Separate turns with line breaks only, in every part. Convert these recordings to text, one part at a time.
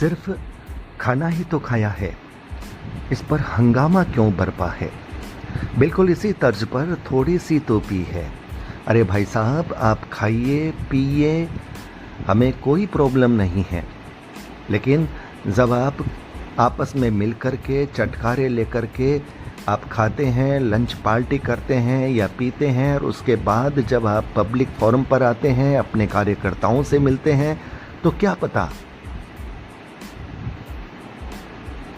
सिर्फ खाना ही तो खाया है, इस पर हंगामा क्यों बरपा है। बिल्कुल इसी तर्ज पर थोड़ी सी तो पी है। अरे भाई साहब, आप खाइए पिए, हमें कोई प्रॉब्लम नहीं है। लेकिन जब आप आपस में मिल कर के चटखारे लेकर के आप खाते हैं, लंच पार्टी करते हैं या पीते हैं, और उसके बाद जब आप पब्लिक फोरम पर आते हैं, अपने कार्यकर्ताओं से मिलते हैं, तो क्या पता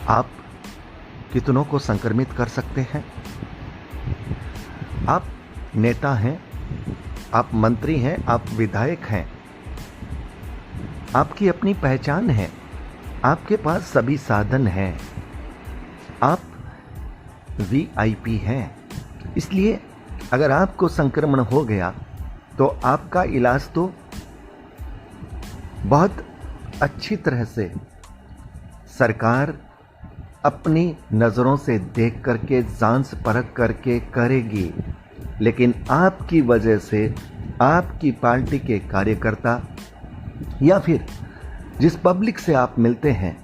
आप कितनों को संक्रमित कर सकते हैं। आप नेता हैं, आप मंत्री हैं, आप विधायक हैं, आपकी अपनी पहचान है, आपके पास सभी साधन हैं, आप वीआईपी हैं। इसलिए अगर आपको संक्रमण हो गया तो आपका इलाज तो बहुत अच्छी तरह से सरकार अपनी नज़रों से देख करके जांच परख करके करेगी। लेकिन आपकी वजह से आपकी पार्टी के कार्यकर्ता या फिर जिस पब्लिक से आप मिलते हैं,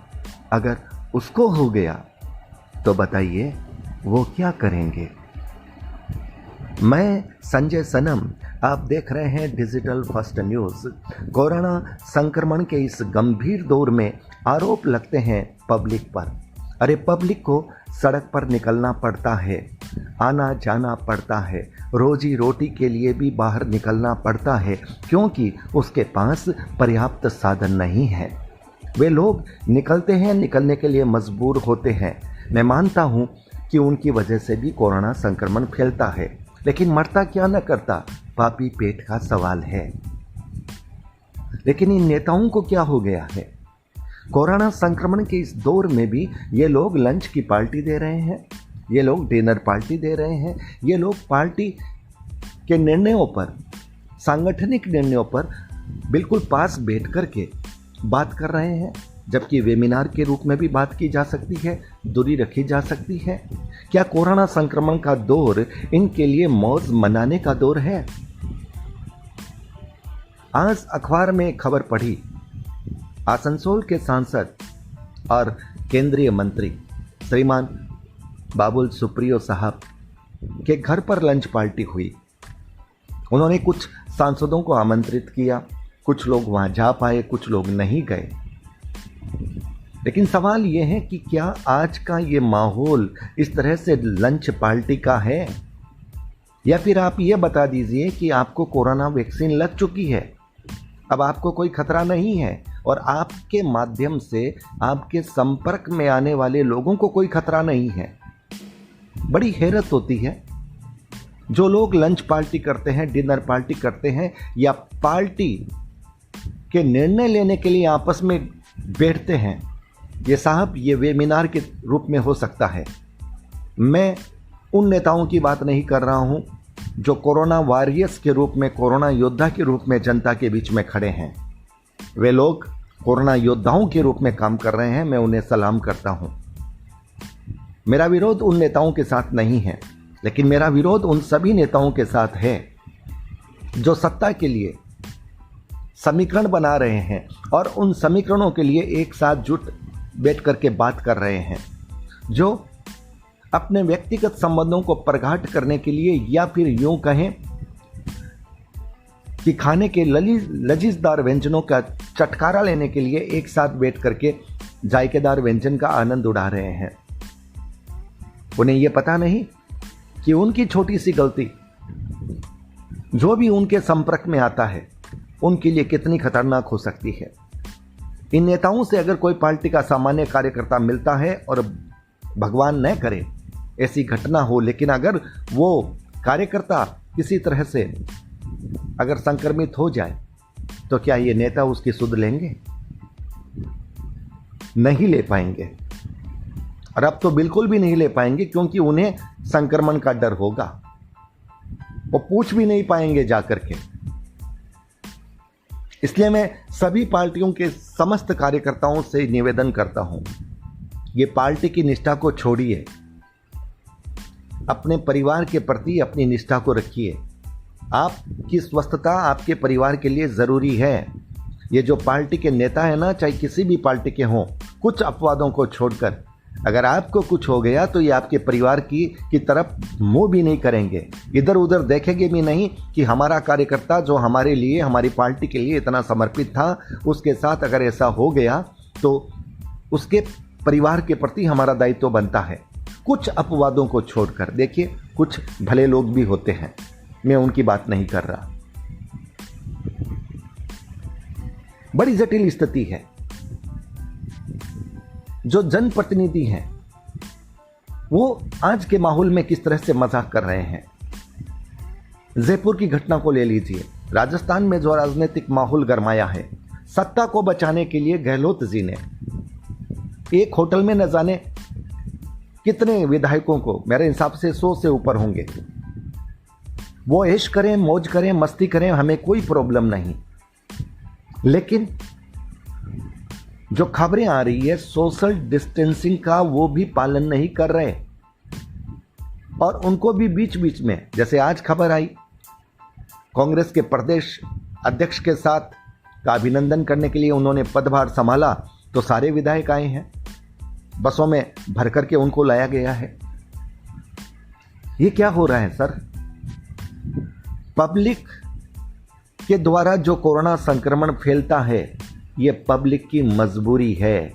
अगर उसको हो गया तो बताइए वो क्या करेंगे। मैं संजय सनम, आप देख रहे हैं डिजिटल फर्स्ट न्यूज़। कोरोना संक्रमण के इस गंभीर दौर में आरोप लगते हैं पब्लिक पर। अरे पब्लिक को सड़क पर निकलना पड़ता है, आना जाना पड़ता है, रोजी रोटी के लिए भी बाहर निकलना पड़ता है, क्योंकि उसके पास पर्याप्त साधन नहीं है। वे लोग निकलते हैं, निकलने के लिए मजबूर होते हैं। मैं मानता हूं कि उनकी वजह से भी कोरोना संक्रमण फैलता है, लेकिन मरता क्या न करता, पापी पेट का सवाल है। लेकिन इन नेताओं को क्या हो गया है। कोरोना संक्रमण के इस दौर में भी ये लोग लंच की पार्टी दे रहे हैं, ये लोग डिनर पार्टी दे रहे हैं, ये लोग पार्टी के निर्णयों पर, सांगठनिक निर्णयों पर बिल्कुल पास बैठ कर के बात कर रहे हैं, जबकि वेबिनार के रूप में भी बात की जा सकती है, दूरी रखी जा सकती है। क्या कोरोना संक्रमण का दौर इनके लिए मौज मनाने का दौर है। आज अखबार में खबर पढ़ी, आसनसोल के सांसद और केंद्रीय मंत्री श्रीमान बाबुल सुप्रियो साहब के घर पर लंच पार्टी हुई। उन्होंने कुछ सांसदों को आमंत्रित किया, कुछ लोग वहां जा पाए, कुछ लोग नहीं गए। लेकिन सवाल यह है कि क्या आज का ये माहौल इस तरह से लंच पार्टी का है, या फिर आप ये बता दीजिए कि आपको कोरोना वैक्सीन लग चुकी है, अब आपको कोई खतरा नहीं है, और आपके माध्यम से आपके संपर्क में आने वाले लोगों को कोई खतरा नहीं है। बड़ी हैरत होती है, जो लोग लंच पार्टी करते हैं, डिनर पार्टी करते हैं, या पार्टी के निर्णय लेने के लिए आपस में बैठते हैं। ये साहब, ये वेबिनार के रूप में हो सकता है। मैं उन नेताओं की बात नहीं कर रहा हूं जो कोरोना वॉरियर्स के रूप में, कोरोना योद्धा के रूप में जनता के बीच में खड़े हैं। वे लोग कोरोना योद्धाओं के रूप में काम कर रहे हैं, मैं उन्हें सलाम करता हूं। मेरा विरोध उन नेताओं के साथ नहीं है, लेकिन मेरा विरोध उन सभी नेताओं के साथ है जो सत्ता के लिए समीकरण बना रहे हैं और उन समीकरणों के लिए एक साथ जुट बैठ करके बात कर रहे हैं, जो अपने व्यक्तिगत संबंधों को प्रगाढ़ करने के लिए, या फिर यूं कहें कि खाने के लजीजदार व्यंजनों का चटकारा लेने के लिए एक साथ बैठ करके जायकेदार व्यंजन का आनंद उड़ा रहे हैं। उन्हें यह पता नहीं कि उनकी छोटी सी गलती जो भी उनके संपर्क में आता है उनके लिए कितनी खतरनाक हो सकती है। इन नेताओं से अगर कोई पार्टी का सामान्य कार्यकर्ता मिलता है, और भगवान न करे ऐसी घटना हो, लेकिन अगर वो कार्यकर्ता किसी तरह से अगर संक्रमित हो जाए, तो क्या ये नेता उसकी सुध लेंगे? नहीं ले पाएंगे, और अब तो बिल्कुल भी नहीं ले पाएंगे, क्योंकि उन्हें संक्रमण का डर होगा। वो पूछ भी नहीं पाएंगे जाकर के। इसलिए मैं सभी पार्टियों के समस्त कार्यकर्ताओं से निवेदन करता हूं, ये पार्टी की निष्ठा को छोड़िए, अपने परिवार के प्रति अपनी निष्ठा को रखिए। आपकी स्वस्थता आपके परिवार के लिए जरूरी है। ये जो पार्टी के नेता है ना, चाहे किसी भी पार्टी के हों, कुछ अपवादों को छोड़कर अगर आपको कुछ हो गया तो ये आपके परिवार की तरफ मुंह भी नहीं करेंगे, इधर उधर देखेंगे भी नहीं कि हमारा कार्यकर्ता जो हमारे लिए, हमारी पार्टी के लिए इतना समर्पित था, उसके साथ अगर ऐसा हो गया तो उसके परिवार के प्रति हमारा दायित्व बनता है। कुछ अपवादों को छोड़कर देखिए, कुछ भले लोग भी होते हैं, मैं उनकी बात नहीं कर रहा। बड़ी जटिल स्थिति है। जो जनप्रतिनिधि हैं वो आज के माहौल में किस तरह से मजाक कर रहे हैं। जयपुर की घटना को ले लीजिए, राजस्थान में जो राजनीतिक माहौल गरमाया है, सत्ता को बचाने के लिए गहलोत जी ने एक होटल में न जाने कितने विधायकों को, मेरे हिसाब से 100 से ऊपर होंगे, वो ऐश करें, मौज करें, मस्ती करें, हमें कोई प्रॉब्लम नहीं। लेकिन जो खबरें आ रही है सोशल डिस्टेंसिंग का, वो भी पालन नहीं कर रहे। और उनको भी बीच बीच में, जैसे आज खबर आई, कांग्रेस के प्रदेश अध्यक्ष के साथ का अभिनंदन करने के लिए उन्होंने पदभार संभाला तो सारे विधायक आए हैं, बसों में भर करके उनको लाया गया है। ये क्या हो रहा है सर? पब्लिक के द्वारा जो कोरोना संक्रमण फैलता है, ये पब्लिक की मजबूरी है,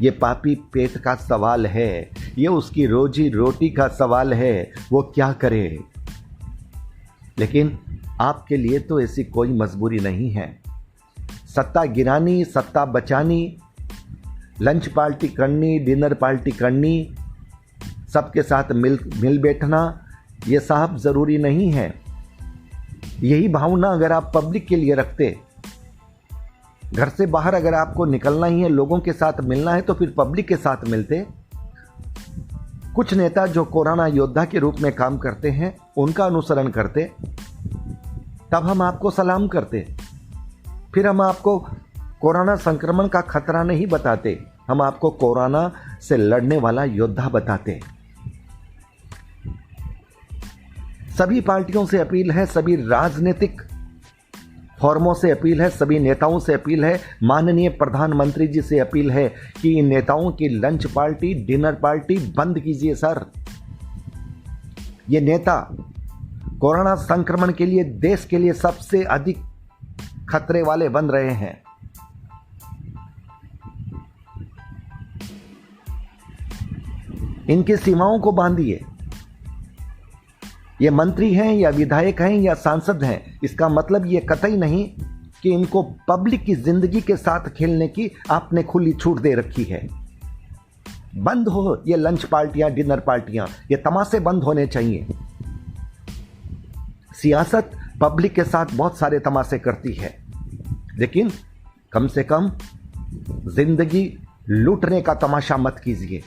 ये पापी पेट का सवाल है, ये उसकी रोजी रोटी का सवाल है, वो क्या करे। लेकिन आपके लिए तो ऐसी कोई मजबूरी नहीं है। सत्ता गिरानी, सत्ता बचानी, लंच पार्टी करनी, डिनर पार्टी करनी, सबके साथ मिल बैठना, ये साहब ज़रूरी नहीं है। यही भावना अगर आप पब्लिक के लिए रखते, घर से बाहर अगर आपको निकलना ही है, लोगों के साथ मिलना है, तो फिर पब्लिक के साथ मिलते। कुछ नेता जो कोरोना योद्धा के रूप में काम करते हैं, उनका अनुसरण करते, तब हम आपको सलाम करते। फिर हम आपको कोरोना संक्रमण का खतरा नहीं बताते, हम आपको कोरोना से लड़ने वाला योद्धा बताते। सभी पार्टियों से अपील है, सभी राजनीतिक फॉर्मों से अपील है, सभी नेताओं से अपील है, माननीय प्रधानमंत्री जी से अपील है कि इन नेताओं की लंच पार्टी, डिनर पार्टी बंद कीजिए सर। ये नेता कोरोना संक्रमण के लिए, देश के लिए सबसे अधिक खतरे वाले बन रहे हैं। इनकी सीमाओं को बांधिए। ये मंत्री हैं या विधायक हैं या सांसद हैं, इसका मतलब ये कतई नहीं कि इनको पब्लिक की जिंदगी के साथ खेलने की आपने खुली छूट दे रखी है। बंद हो ये लंच पार्टियां, डिनर पार्टियां, ये तमाशे बंद होने चाहिए। सियासत पब्लिक के साथ बहुत सारे तमाशे करती है, लेकिन कम से कम जिंदगी लूटने का तमाशा मत कीजिए।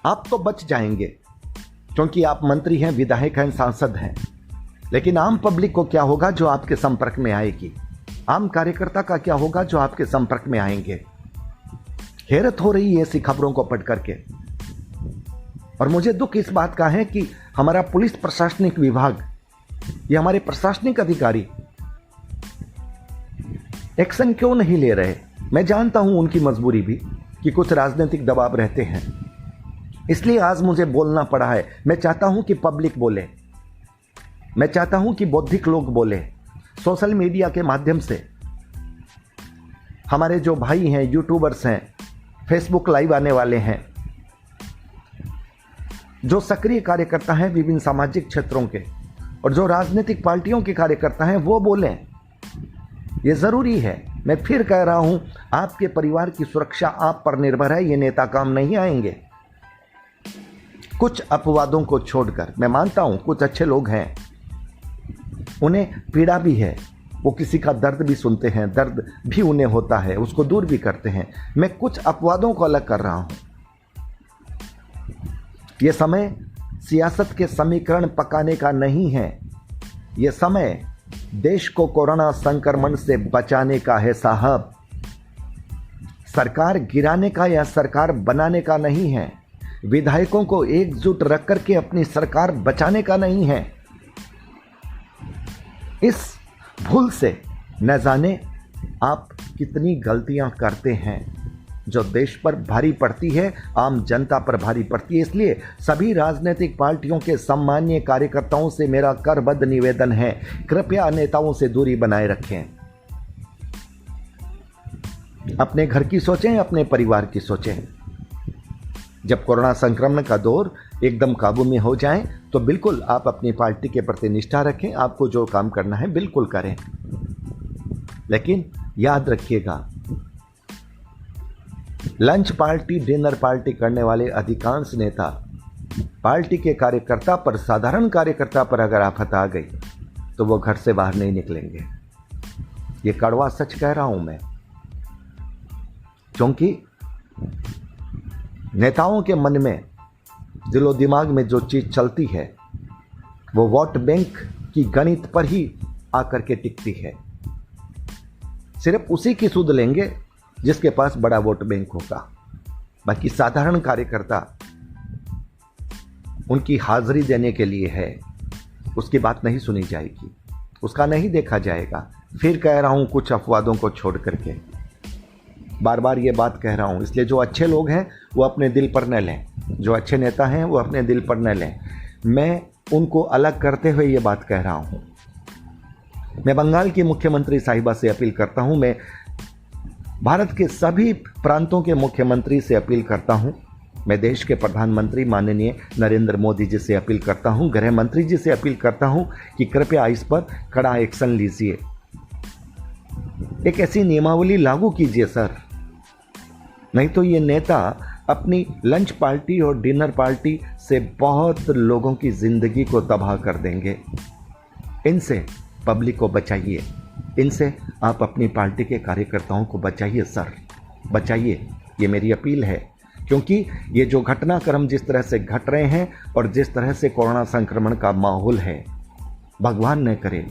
आप तो बच जाएंगे क्योंकि आप मंत्री हैं, विधायक हैं, सांसद हैं, लेकिन आम पब्लिक को क्या होगा जो आपके संपर्क में आएगी? आम कार्यकर्ता का क्या होगा जो आपके संपर्क में आएंगे? हैरत हो रही है ऐसी खबरों को पढ़ करके। और मुझे दुख इस बात का है कि हमारा पुलिस प्रशासनिक विभाग, ये हमारे प्रशासनिक अधिकारी एक्शन क्यों नहीं ले रहे? मैं जानता हूं उनकी मजबूरी भी कि कुछ राजनीतिक दबाव रहते हैं, इसलिए आज मुझे बोलना पड़ा है। मैं चाहता हूं कि पब्लिक बोले, मैं चाहता हूं कि बौद्धिक लोग बोले, सोशल मीडिया के माध्यम से। हमारे जो भाई हैं, यूट्यूबर्स हैं, फेसबुक लाइव आने वाले हैं, जो सक्रिय कार्यकर्ता हैं विभिन्न सामाजिक क्षेत्रों के, और जो राजनीतिक पार्टियों के कार्यकर्ता हैं, वो बोलें। ये ज़रूरी है। मैं फिर कह रहा हूं, आपके परिवार की सुरक्षा आप पर निर्भर है, ये नेता काम नहीं आएंगे। कुछ अपवादों को छोड़कर, मैं मानता हूं कुछ अच्छे लोग हैं, उन्हें पीड़ा भी है, वो किसी का दर्द भी सुनते हैं, दर्द भी उन्हें होता है, उसको दूर भी करते हैं। मैं कुछ अपवादों को अलग कर रहा हूं। यह समय सियासत के समीकरण पकाने का नहीं है, यह समय देश को कोरोना संक्रमण से बचाने का है साहब। सरकार गिराने का या सरकार बनाने का नहीं है। विधायकों को एकजुट रख करके अपनी सरकार बचाने का नहीं है। इस भूल से न जाने आप कितनी गलतियां करते हैं जो देश पर भारी पड़ती है, आम जनता पर भारी पड़ती है। इसलिए सभी राजनीतिक पार्टियों के सम्मानीय कार्यकर्ताओं से मेरा करबद्ध निवेदन है, कृपया नेताओं से दूरी बनाए रखें। अपने घर की सोचें, अपने परिवार की सोचें। जब कोरोना संक्रमण का दौर एकदम काबू में हो जाए तो बिल्कुल आप अपनी पार्टी के प्रति निष्ठा रखें, आपको जो काम करना है बिल्कुल करें। लेकिन याद रखिएगा, लंच पार्टी, डिनर पार्टी करने वाले अधिकांश नेता पार्टी के कार्यकर्ता पर, साधारण कार्यकर्ता पर अगर आफत आ गई तो वो घर से बाहर नहीं निकलेंगे। ये कड़वा सच कह रहा हूं मैं, क्योंकि नेताओं के मन में, दिलो दिमाग में जो चीज चलती है वो वोट बैंक की गणित पर ही आकर के टिकती है। सिर्फ उसी की सुध लेंगे जिसके पास बड़ा वोट बैंक होगा। बाकी साधारण कार्यकर्ता उनकी हाजिरी देने के लिए है, उसकी बात नहीं सुनी जाएगी, उसका नहीं देखा जाएगा। फिर कह रहा हूं, कुछ अपवादों को छोड़ करके बार बार ये बात कह रहा हूं, इसलिए जो अच्छे लोग हैं वो अपने दिल पर न लें, जो अच्छे नेता हैं वो अपने दिल पर न लें। मैं उनको अलग करते हुए ये बात कह रहा हूं। मैं बंगाल की मुख्यमंत्री साहिबा से अपील करता हूं, मैं भारत के सभी प्रांतों के मुख्यमंत्री से अपील करता हूं, मैं देश के प्रधानमंत्री माननीय नरेंद्र मोदी जी से अपील करता हूं, गृह मंत्री जी से अपील करता हूं कि कृपया इस पर कड़ा एक्शन लीजिए। एक ऐसी नियमावली लागू कीजिए सर, नहीं तो ये नेता अपनी लंच पार्टी और डिनर पार्टी से बहुत लोगों की जिंदगी को तबाह कर देंगे। इनसे पब्लिक को बचाइए, इनसे आप अपनी पार्टी के कार्यकर्ताओं को बचाइए सर, बचाइए। ये मेरी अपील है, क्योंकि ये जो घटनाक्रम जिस तरह से घट रहे हैं और जिस तरह से कोरोना संक्रमण का माहौल है, भगवान न करे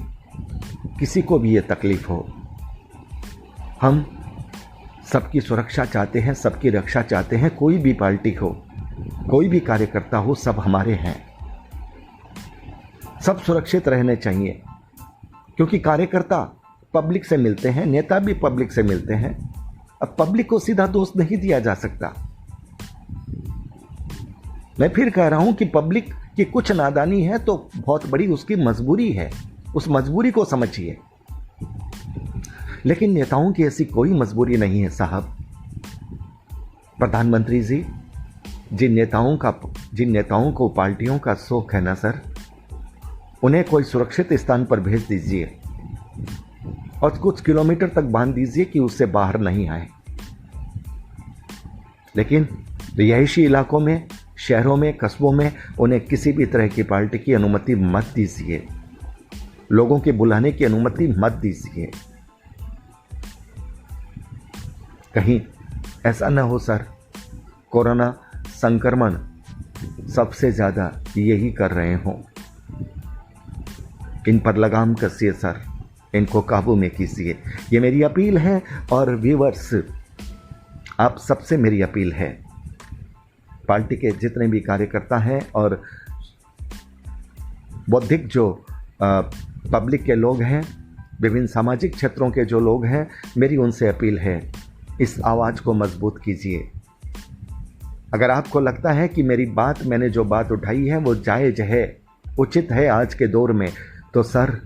किसी को भी ये तकलीफ हो। हम सबकी सुरक्षा चाहते हैं, सबकी रक्षा चाहते हैं। कोई भी पार्टी हो, कोई भी कार्यकर्ता हो, सब हमारे हैं, सब सुरक्षित रहने चाहिए, क्योंकि कार्यकर्ता पब्लिक से मिलते हैं, नेता भी पब्लिक से मिलते हैं। अब पब्लिक को सीधा दोष नहीं दिया जा सकता। मैं फिर कह रहा हूं कि पब्लिक की कुछ नादानी है तो बहुत बड़ी उसकी मजबूरी है, उस मजबूरी को समझिए। लेकिन नेताओं की ऐसी कोई मजबूरी नहीं है साहब। प्रधानमंत्री जी, जिन नेताओं को पार्टियों का शौक है ना सर, उन्हें कोई सुरक्षित स्थान पर भेज दीजिए और कुछ किलोमीटर तक बांध दीजिए कि उससे बाहर नहीं आए। लेकिन रिहायशी इलाकों में, शहरों में, कस्बों में उन्हें किसी भी तरह की पार्टी की अनुमति मत दीजिए, लोगों के बुलाने की अनुमति मत दीजिए। कहीं ऐसा न हो सर, कोरोना संक्रमण सबसे ज़्यादा यही कर रहे हों। इन पर लगाम कसिए सर, इनको काबू में कीजिए, ये मेरी अपील है। और व्यूअर्स, आप सबसे मेरी अपील है, पार्टी के जितने भी कार्यकर्ता हैं और बौद्धिक जो पब्लिक के लोग हैं, विभिन्न सामाजिक क्षेत्रों के जो लोग हैं, मेरी उनसे अपील है, इस आवाज़ को मजबूत कीजिए। अगर आपको लगता है कि मैंने जो बात उठाई है वो जायज़ है, उचित है आज के दौर में, तो सर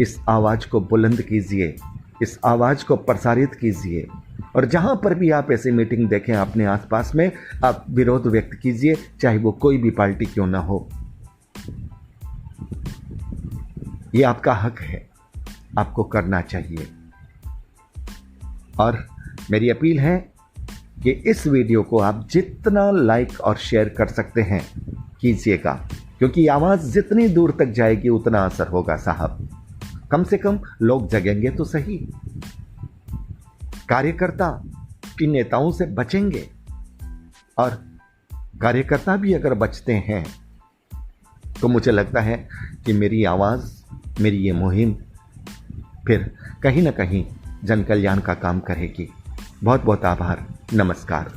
इस आवाज़ को बुलंद कीजिए, इस आवाज़ को प्रसारित कीजिए। और जहाँ पर भी आप ऐसी मीटिंग देखें अपने आसपास में, आप विरोध व्यक्त कीजिए, चाहे वो कोई भी पार्टी क्यों ना हो। ये आपका हक है, आपको करना चाहिए। और मेरी अपील है कि इस वीडियो को आप जितना लाइक और शेयर कर सकते हैं कीजिएगा, क्योंकि आवाज़ जितनी दूर तक जाएगी उतना असर होगा साहब। कम से कम लोग जगेंगे तो सही, कार्यकर्ता इन नेताओं से बचेंगे, और कार्यकर्ता भी अगर बचते हैं तो मुझे लगता है कि मेरी आवाज़, मेरी ये मुहिम फिर कहीं ना कहीं जन कल्याण का काम करेगी। बहुत बहुत आभार, नमस्कार।